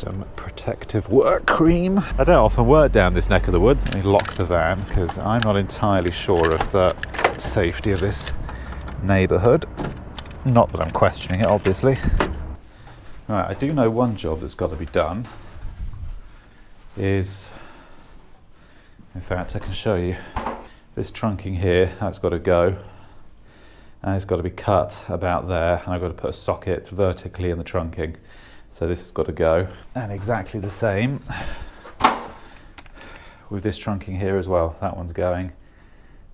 some protective work cream. I don't often work down this neck of the woods. Let me lock the van because I'm not entirely sure of the safety of this neighbourhood. Not that I'm questioning it, obviously. Right, I do know one job that's got to be done is, in fact, I can show you. This trunking here, that's got to go. And it's got to be cut about there, and I've got to put a socket vertically in the trunking. So this has got to go. And exactly the same with this trunking here as well. That one's going.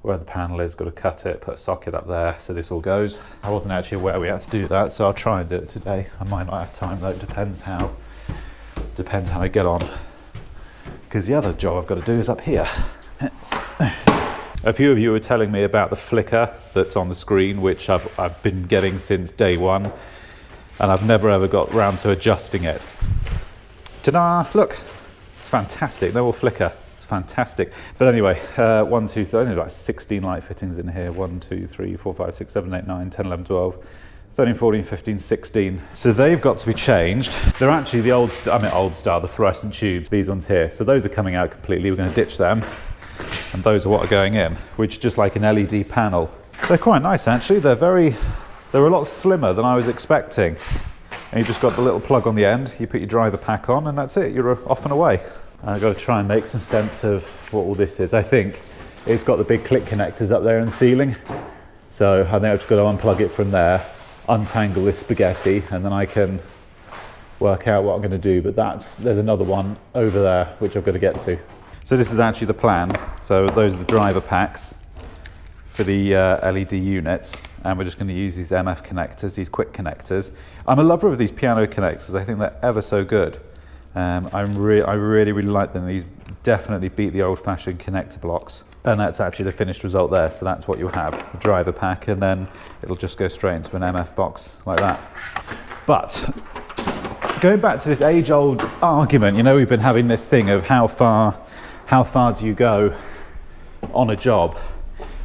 Where the panel is, got to cut it, put a socket up there, so this all goes. I wasn't actually aware we had to do that, so I'll try and do it today. I might not have time though, it depends how I get on. Because the other job I've got to do is up here. A few of you were telling me about the flicker that's on the screen, which I've been getting since day one, and I've never ever got round to adjusting it. Ta-da! Look, it's fantastic. No more flicker. It's fantastic. But anyway, 1, 2, 3, there's about 16 light fittings in here. 1, 2, 3, 4, 5, 6, 7, 8, 9, 10, 11, 12, 13, 14, 15, 16. So they've got to be changed. They're actually the old style, the fluorescent tubes, these ones here. So those are coming out completely. We're going to ditch them. And those are what are going in, which is just like an LED panel. They're quite nice actually. They're a lot slimmer than I was expecting. And you've just got the little plug on the end. You put your driver pack on and that's it. You're off and away. And I've got to try and make some sense of what all this is. I think it's got the big click connectors up there in the ceiling. So I think I've just got to unplug it from there, untangle this spaghetti, and then I can work out what I'm going to do. But there's another one over there, which I've got to get to. So this is actually the plan. So those are the driver packs for the LED units, and we're just going to use these MF connectors, these quick connectors. I'm a lover of these piano connectors. I think they're ever so good. I really like them. These definitely beat the old-fashioned connector blocks, and that's actually the finished result there. So that's what you'll have, the driver pack, and then it'll just go straight into an MF box like that. But going back to this age-old argument, you know, we've been having this thing of how far do you go on a job?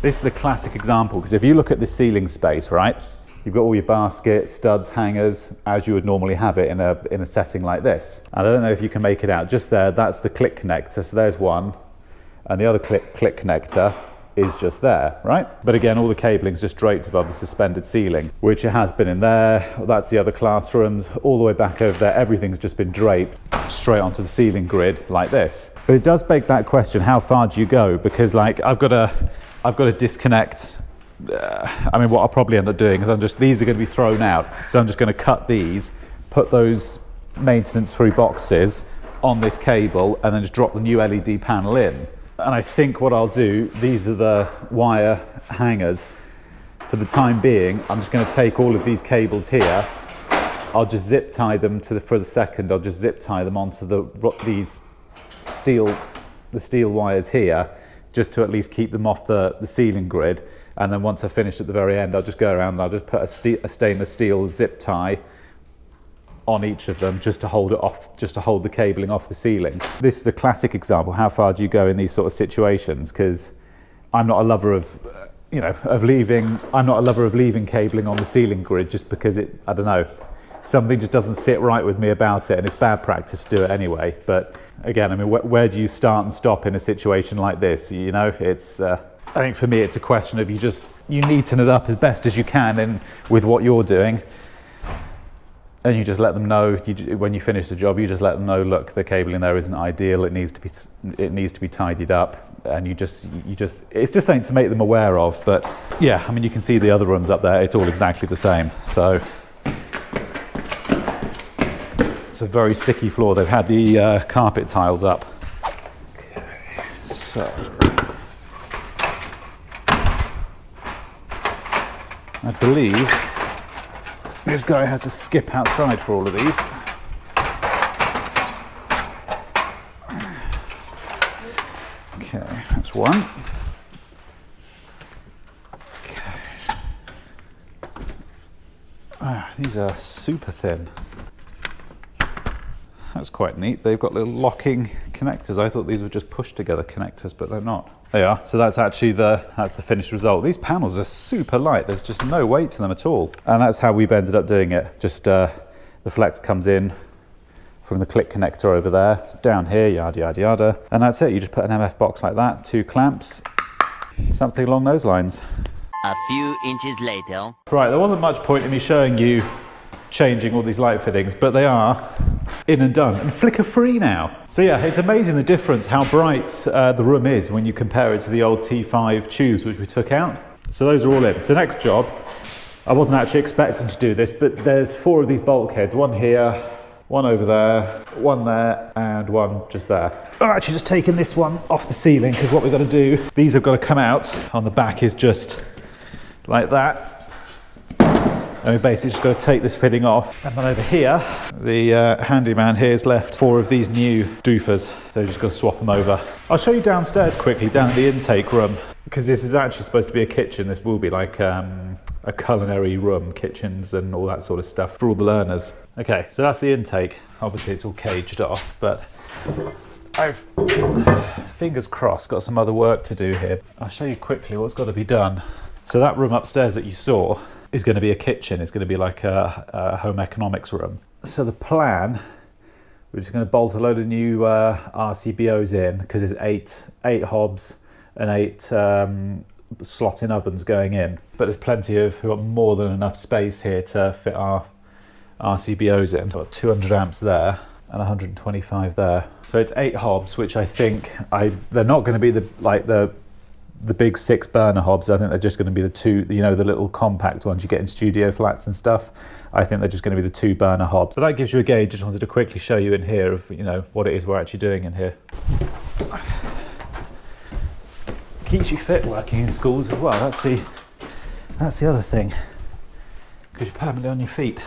This is a classic example, because if you look at the ceiling space, right, you've got all your baskets, studs, hangers, as you would normally have it in a setting like this. And I don't know if you can make it out. Just there, that's the click connector. So there's one, and the other click connector is just there, right? But again, all the cabling's just draped above the suspended ceiling, which it has been in there. That's the other classrooms, all the way back over there. Everything's just been draped straight onto the ceiling grid like this. But it does beg that question, how far do you go? Because like I've got to disconnect. I mean, what I'll probably end up doing is these are going to be thrown out. So I'm just going to cut these, put those maintenance free boxes on this cable, and then just drop the new LED panel in. And I think what I'll do, these are the wire hangers. For the time being, I'm just going to take all of these cables here. I'll just zip tie them for the second. I'll just zip tie them onto these steel wires here, just to at least keep them off the ceiling grid. And then once I finish at the very end, I'll just go around and I'll just put a stainless steel zip tie on each of them just to hold it off, just to hold the cabling off the ceiling. This is a classic example. How far do you go in these sort of situations? Because I'm not a lover of, I'm not a lover of leaving cabling on the ceiling grid just because I don't know, something just doesn't sit right with me about it, and it's bad practice to do it anyway. But again, I mean, where do you start and stop in a situation like this? You know, it's, I think for me, it's a question of you neaten it up as best as you can with what you're doing. And you just let them know, when you finish the job, you just let them know, look, the cabling there isn't ideal, it needs to be tidied up, and it's just something to make them aware of. But yeah, I mean, you can see the other rooms up there, it's all exactly the same. So it's a very sticky floor. They've had the carpet tiles up. Okay, so I believe this guy has to skip outside for all of these. Okay, that's one. Okay. These are super thin. That's quite neat. They've got little locking connectors. I thought these were just push together connectors, but they're not. They are. So that's actually that's the finished result. These panels are super light. There's just no weight to them at all. And that's how we've ended up doing it. Just the flex comes in, from the click connector over there, down here, yada, yada, yada. And that's it. You just put an MF box like that, 2 clamps, something along those lines. A few inches later. Right, there wasn't much point in me showing you changing all these light fittings, but they are in and done and flicker free now. So yeah, it's amazing the difference how bright the room is when you compare it to the old T5 tubes which we took out. So those are all in. So next job, I wasn't actually expecting to do this, but there's 4 of these bulkheads, one here, one over there, one there, and one just there. I've actually just taken this one off the ceiling because what we've got to do, these have got to come out. On the back is just like that. And we basically just got to take this fitting off. And then over here, the handyman here has left 4 of these new doofers. So you just got to swap them over. I'll show you downstairs quickly, down in the intake room, because this is actually supposed to be a kitchen. This will be like a culinary room, kitchens and all that sort of stuff for all the learners. Okay, so that's the intake. Obviously it's all caged off, but I've, fingers crossed, got some other work to do here. I'll show you quickly what's got to be done. So that room upstairs that you saw is going to be a kitchen. It's going to be like a home economics room. So the plan, we're just going to bolt a load of new RCBOs in because there's 8 hobs and 8 slot-in ovens going in. But there's plenty of, we've got more than enough space here to fit our RCBOs in. We've got 200 amps there and 125 there. So it's 8 hobs, which I think they're not going to be the big 6 burner hobs. I think they're just going to be the 2, you know, the little compact ones you get in studio flats and stuff. I think they're just going to be the 2 burner hobs. So that gives you a gauge. Just wanted to quickly show you in here of, you know, what it is we're actually doing in here. Keeps you fit working in schools as well. That's the other thing, because you're permanently on your feet.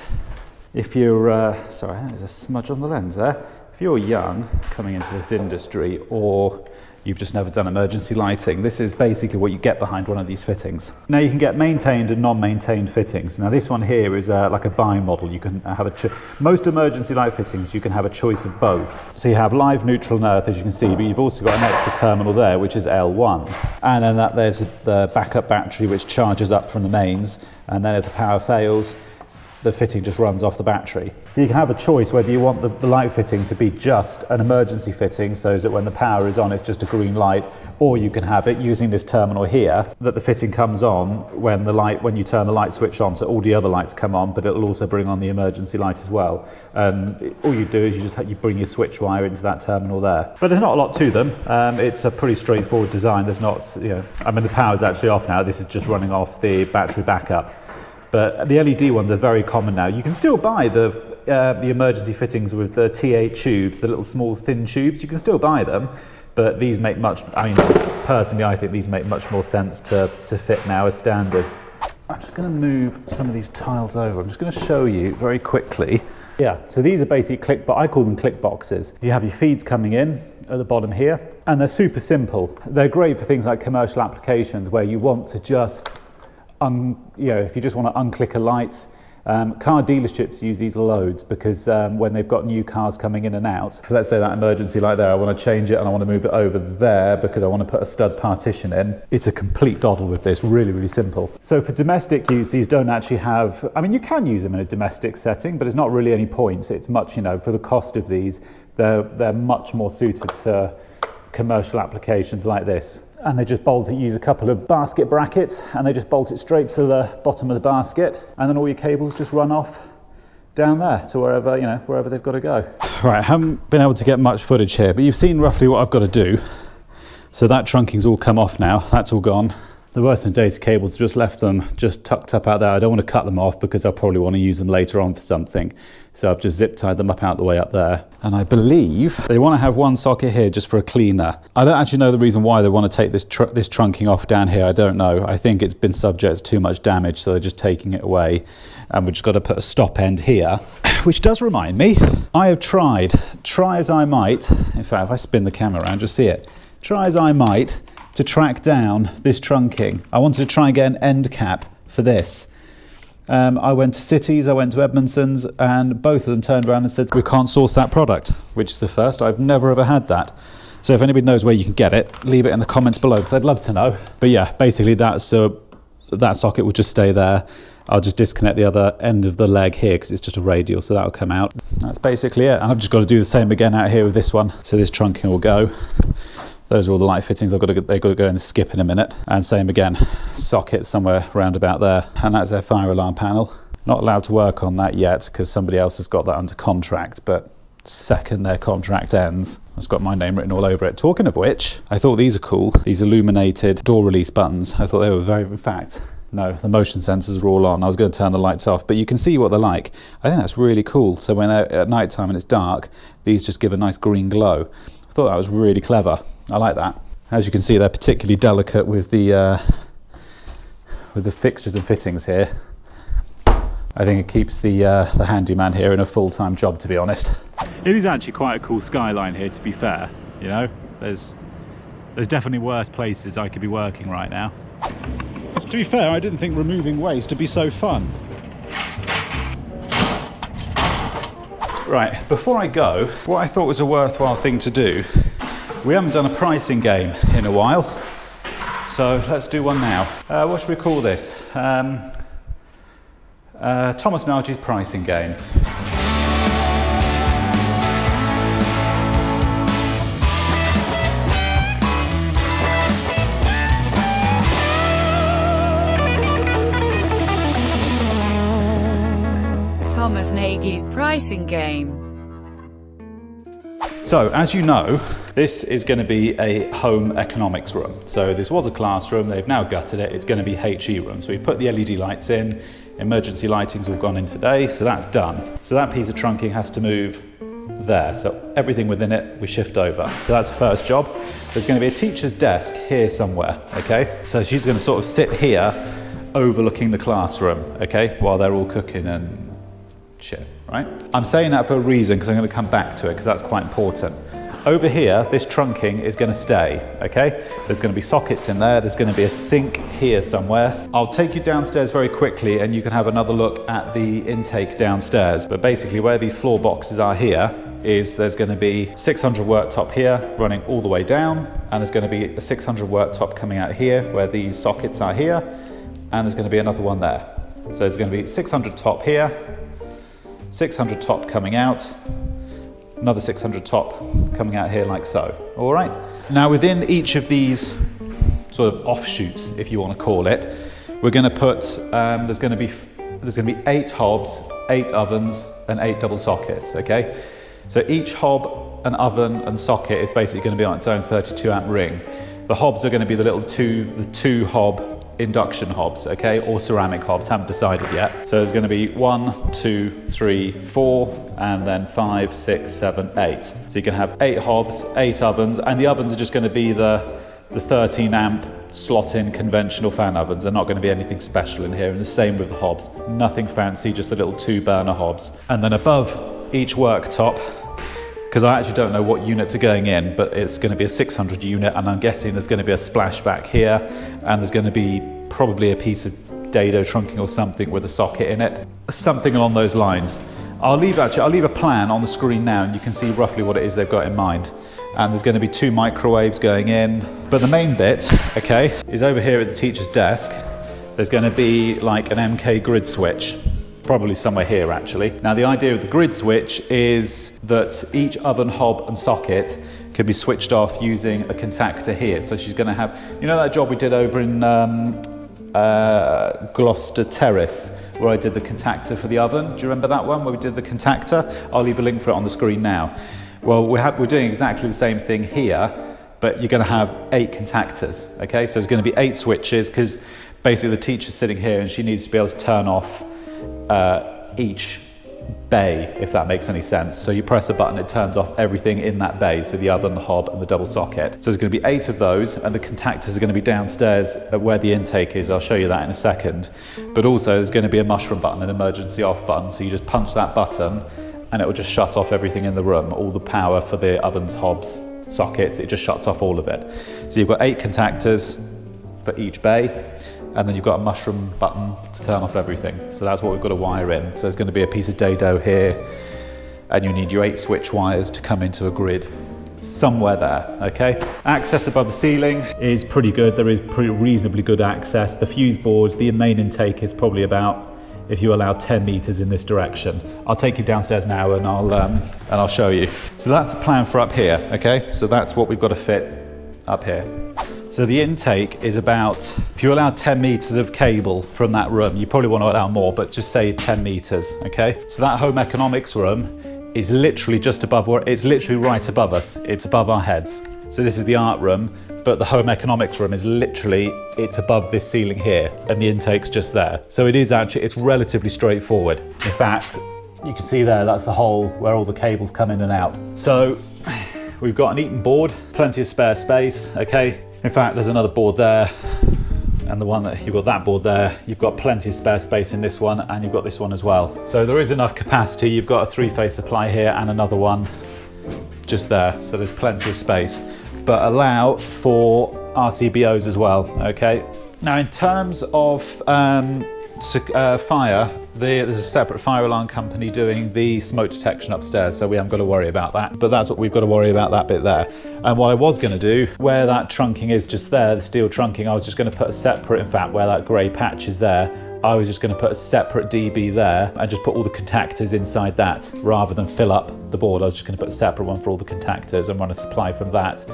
If you're, sorry, there's a smudge on the lens there. If you're young, coming into this industry, or you've just never done emergency lighting, this is basically what you get behind one of these fittings. Now you can get maintained and non-maintained fittings. Now this one here is like a buying model. You can have most emergency light fittings, you can have a choice of both. So you have live, neutral and earth, as you can see, but you've also got an extra terminal there, which is L1. And then there's the backup battery, which charges up from the mains. And then if the power fails, the fitting just runs off the battery. So you can have a choice whether you want the light fitting to be just an emergency fitting, so that when the power is on it's just a green light, or you can have it using this terminal here, that the fitting comes on when you turn the light switch on, so all the other lights come on, but it'll also bring on the emergency light as well. And all you do is you bring your switch wire into that terminal there. But there's not a lot to them. It's a pretty straightforward design. There's not, you know, I mean the power's actually off now. This is just running off the battery backup. But the LED ones are very common now. You can still buy the emergency fittings with the T8 tubes, the little small thin tubes. You can still buy them, but these make personally I think these make much more sense to fit now as standard. I'm just going to move some of these tiles over. I'm just going to show you very quickly. Yeah, so these are basically I call them click boxes. You have your feeds coming in at the bottom here, and they're super simple. They're great for things like commercial applications where you want to just if you just want to unclick a light. Car dealerships use these loads because when they've got new cars coming in and out, let's say that emergency light there, I want to change it and I want to move it over there because I want to put a stud partition in. It's a complete doddle with this, really, really simple. So for domestic use, these don't actually have, I mean, you can use them in a domestic setting, but it's not really any point. It's much, you know, for the cost of these, they're much more suited to commercial applications like this. And they just use a couple of basket brackets and they just bolt it straight to the bottom of the basket, and then all your cables just run off down there to wherever they've got to go. Right, I haven't been able to get much footage here, but you've seen roughly what I've got to do. So that trunking's all come off now, that's all gone. There were some data cables, just left them just tucked up out there. I don't want to cut them off because I'll probably want to use them later on for something. So I've just zip tied them up out the way up there. And I believe they want to have one socket here just for a cleaner. I don't actually know the reason why they want to take this trunking off down here. I don't know. I think it's been subject to too much damage, so they're just taking it away. And we've just got to put a stop end here, which does remind me, I have try as I might. In fact, if I spin the camera around, you'll see it. Try as I might to track down this trunking. I wanted to try and get an end cap for this. I went to Cities, I went to Edmondson's, and both of them turned around and said, we can't source that product, which is the first. I've never ever had that. So if anybody knows where you can get it, leave it in the comments below, because I'd love to know. But yeah, basically that socket would just stay there. I'll just disconnect the other end of the leg here because it's just a radial, so that'll come out. That's basically it. And I've just got to do the same again out here with this one. So this trunking will go. Those are all the light fittings. They've got to go in the skip in a minute. And same again, socket somewhere around about there. And that's their fire alarm panel. Not allowed to work on that yet because somebody else has got that under contract, but second their contract ends, it's got my name written all over it. Talking of which, I thought these are cool. These illuminated door release buttons. I thought they were very, in fact, no, the motion sensors are all on. I was going to turn the lights off, but you can see what they're like. I think that's really cool. So when they're at night time and it's dark, these just give a nice green glow. I thought that was really clever. I like that. As you can see, they're particularly delicate with the fixtures and fittings here. I think it keeps the handyman here in a full-time job, to be honest. It is actually quite a cool skyline here, to be fair. You know, there's definitely worse places I could be working right now. To be fair, I didn't think removing waste would be so fun. Right, before I go, what I thought was a worthwhile thing to do, we haven't done a pricing game in a while, so let's do one now. What should we call this? Thomas Nagy's pricing game. Thomas Nagy's pricing game. So, as you know, this is going to be a home economics room. So this was a classroom, they've now gutted it, it's going to be HE room. So we've put the LED lights in, emergency lighting's all gone in today, so that's done. So that piece of trunking has to move there. So everything within it, we shift over. So that's the first job. There's going to be a teacher's desk here somewhere, okay? So she's going to sort of sit here, overlooking the classroom, okay? While they're all cooking and shit, right? I'm saying that for a reason because I'm going to come back to it because that's quite important. Over here, this trunking is going to stay, okay? There's going to be sockets in there. There's going to be a sink here somewhere. I'll take you downstairs very quickly and you can have another look at the intake downstairs. But basically where these floor boxes are here is there's going to be 600 worktop here running all the way down. And there's going to be a 600 worktop coming out here where these sockets are here. And there's going to be another one there. So there's going to be 600 top here, 600 top coming out, another 600 top coming out here like so. All right. Now within each of these sort of offshoots, if you want to call it, we're going to put, there's going to be 8 hobs, 8 ovens and 8 double sockets, okay? So each hob and oven and socket is basically going to be on its own 32 amp ring. The hobs are going to be the two hob induction hobs, okay, or ceramic hobs, haven't decided yet. So there's going to be 1, 2, 3, 4, and then 5, 6, 7, 8. So you can have 8 hobs, 8 ovens, and the ovens are just going to be the 13 amp slot-in conventional fan ovens. They're not going to be anything special in here, and the same with the hobs. Nothing fancy, just the little 2-burner hobs. And then above each worktop, because I actually don't know what units are going in, but it's going to be a 600 unit, and I'm guessing there's going to be a splashback here, and there's going to be probably a piece of dado trunking or something with a socket in it. Something along those lines. I'll leave a plan on the screen now, and you can see roughly what it is they've got in mind. And there's going to be 2 microwaves going in. But the main bit, okay, is over here at the teacher's desk. There's going to be like an MK grid switch. Probably somewhere here actually. Now the idea of the grid switch is that each oven, hob and socket can be switched off using a contactor here. So she's going to have, you know that job we did over in Gloucester Terrace where I did the contactor for the oven? Do you remember that one where we did the contactor? I'll leave a link for it on the screen now. Well, we're doing exactly the same thing here, but you're going to have 8 contactors, okay? So there's going to be 8 switches because basically the teacher's sitting here and she needs to be able to turn off each bay, if that makes any sense. So you press a button, it turns off everything in that bay, so the oven, the hob and the double socket. So there's going to be 8 of those, and the contactors are going to be downstairs at where the intake is. I'll show you that in a second. But also there's going to be a mushroom button, an emergency off button, so you just punch that button and it will just shut off everything in the room, all the power for the ovens, hobs, sockets, it just shuts off all of it. So you've got 8 contactors for each bay, and then you've got a mushroom button to turn off everything. So that's what we've got to wire in. So there's going to be a piece of dado here, and you need your 8 switch wires to come into a grid somewhere there, okay? Access above the ceiling is pretty good. There is pretty reasonably good access. The fuse board, the main intake is probably about if you allow 10 meters in this direction. I'll take you downstairs now and I'll show you. So that's the plan for up here, okay? So that's what we've got to fit up here. So the intake is about, if you allow 10 meters of cable from that room, you probably want to allow more, but just say 10 meters, okay? So that home economics room is literally just above, it's literally right above us. It's above our heads. So this is the art room, but the home economics room is literally, it's above this ceiling here, and the intake's just there. So it is actually, it's relatively straightforward. In fact, you can see there, that's the hole where all the cables come in and out. So we've got an Eaton board, plenty of spare space, okay? In fact, there's another board there, and the one that you've got that board there, you've got plenty of spare space in this one, and you've got this one as well. So there is enough capacity. You've got a 3-phase supply here and another one just there. So there's plenty of space, but allow for RCBOs as well, okay? Now in terms of fire, there's a separate fire alarm company doing the smoke detection upstairs, so we haven't got to worry about that. But that's what we've got to worry about, that bit there. And what I was going to do, where that trunking is just there, the steel trunking, I was just going to put a separate, in fact, where that grey patch is there, I was just going to put a separate DB there and just put all the contactors inside that rather than fill up the board. I was just going to put a separate one for all the contactors and run a supply from that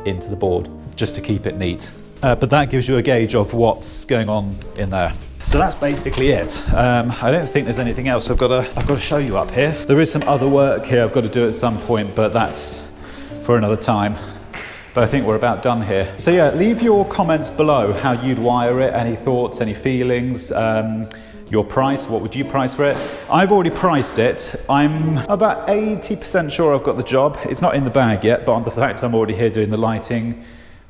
into the board just to keep it neat. But that gives you a gauge of what's going on in there. So that's basically it. I don't think there's anything else I've got to show you up here. There is some other work here I've got to do at some point, but that's for another time. But I think we're about done here. So yeah, leave your comments below how you'd wire it, any thoughts, any feelings, your price, what would you price for it? I've already priced it. I'm about 80% sure I've got the job. It's not in the bag yet, but on the fact I'm already here doing the lighting,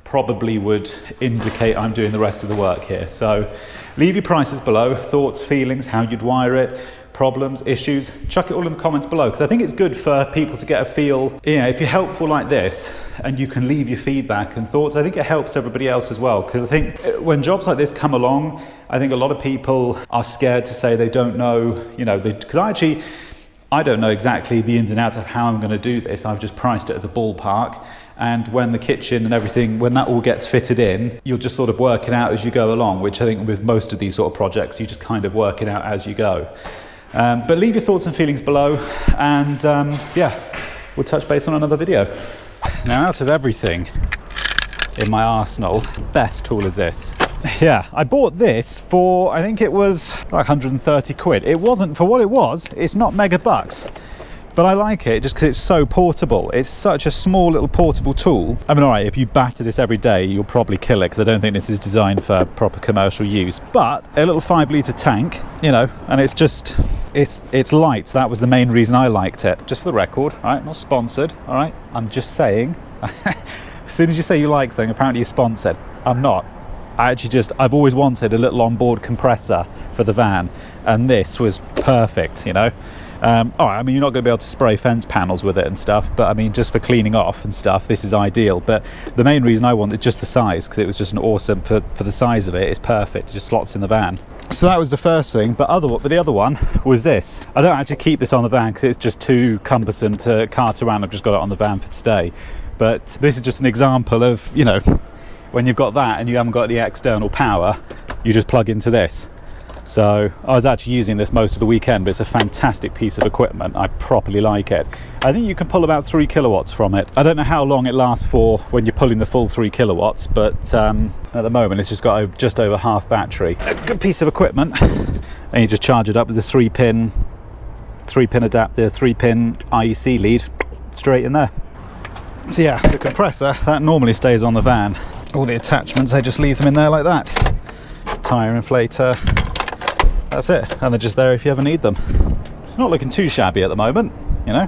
probably would indicate I'm doing the rest of the work here. So leave your prices below, thoughts, feelings, how you'd wire it, problems, issues, chuck it all in the comments below, because I think it's good for people to get a feel, you know, if you're helpful like this and you can leave your feedback and thoughts, I think it helps everybody else as well. Because I think when jobs like this come along, I think a lot of people are scared to say they don't know, you know, because I don't know exactly the ins and outs of how I'm going to do this. I've just priced it as a ballpark. And when the kitchen and everything, when that all gets fitted in, you'll just sort of work it out as you go along, which I think with most of these sort of projects, you just kind of work it out as you go. But leave your thoughts and feelings below, and yeah, we'll touch base on another video. Now, out of everything in my arsenal, best tool is this. Yeah, I bought this for, I think it was like 130 quid. It wasn't, for what it was, it's not mega bucks. But I like it just because it's so portable. It's such a small little portable tool. I mean, all right, if you batter this every day, you'll probably kill it because I don't think this is designed for proper commercial use. But a little 5-litre tank, you know, and it's just, it's light. That was the main reason I liked it. Just for the record, all right, not sponsored, all right? I'm just saying, as soon as you say you like something, apparently you're sponsored. I'm not. I've always wanted a little onboard compressor for the van, and this was perfect, you know? All right, I mean, you're not going to be able to spray fence panels with it and stuff, but I mean, just for cleaning off and stuff, this is ideal. But the main reason I wanted just the size, because it was just an awesome, for the size of it, it's perfect. It just slots in the van. So that was the first thing, but the other one was this. I don't actually keep this on the van because it's just too cumbersome to cart around. I've just got it on the van for today. But this is just an example of, you know, when you've got that and you haven't got any external power, you just plug into this. So I was actually using this most of the weekend, but it's a fantastic piece of equipment. I properly like it. I think you can pull about 3 kilowatts from it. I don't know how long it lasts for when you're pulling the full 3 kilowatts, but at the moment it's just got just over half battery. A good piece of equipment. And you just charge it up with the 3-pin adapter, 3-pin IEC lead straight in there. So yeah, the compressor, that normally stays on the van. All the attachments, I just leave them in there like that. Tyre inflator. That's it, and they're just there if you ever need them. Not looking too shabby at the moment, you know.